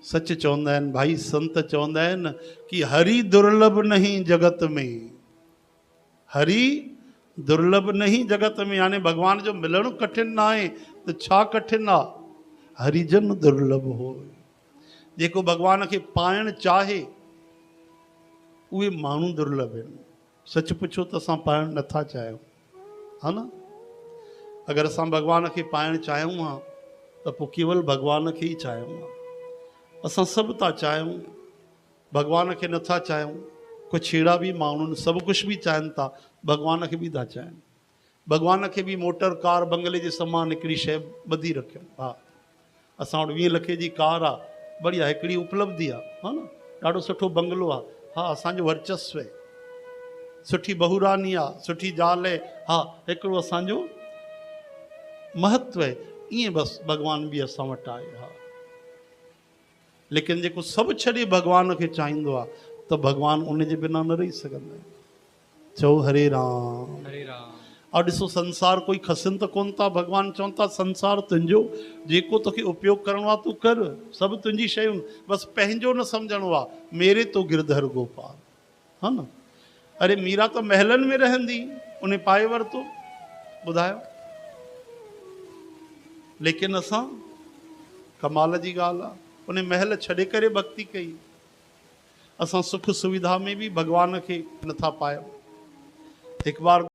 सच चवंदा आहिनि भाई संत चवंदा आहिनि कि हरि दुर्लभ नहीं जगत में, हरि दुर्लभ नहीं जगत में, यानी भगवान जो मिलणु कठिन ना आहे तो छा कठिन आहे, हरिजन दुर्लभ हो। जेको भगवान खे पाइण चाहे उहे माण्हू दुर्लभ आहिनि। सच पुछो त असां पाइण नथा चाहियूं, हा न। अगरि असां भगवान खे पाइण चाहियूं हा त पोइ केवल भगवान खे ई चाहियूं हा। असां सभु था चाहियूं, भगवान खे नथा चाहियूं। कुछ अहिड़ा भी माण्हू आहिनि सभु कुझु बि चाहिनि था, भगवान खे बि था चाहिनि। भगवान खे बि मोटर कार बंगले जे समान हिकिड़ी शइ ॿधी रखियो। हा, असां वटि 20 लखे जी कार आहे, बढ़िया, हिकिड़ी उपलब्धि आहे, हा न। ॾाढो सुठो बंगलो आहे, हा, असांजो वर्चस्व आहे। सुठी बहुरानी आहे, सुठी ज़ाल आहे, हा, हिकिड़ो असांजो महत्व आहे। ईअं बसि भगवान बि असां वटि आहे। हा, लेकिन जेको सभु छॾे भगवान खे चाहींदो आहे त भगवान उन जे बिना न रही सघंदा आहिनि। चओ हरे राम, हरे राम। और ॾिसो संसार कोई खसनि त कोन था। भगवान चवनि था संसार तुंहिंजो, जेको तोखे उपयोग करिणो आहे तूं कर, सभु तुंहिंजी शयूं, बसि पंहिंजो न सम्झणो आहे। मेरे तो गिरधर गोपाल, हा न। अरे मीरा तो महलनि में रहंदी, उन पाए वरितो, ॿुधायो। लेकिन असां, कमाल जी ॻाल्हि आहे, उन महल छॾे करे भक्ति कई। असां सुख सुविधा में भी भगवान खे नथा पायूं। हिकु बार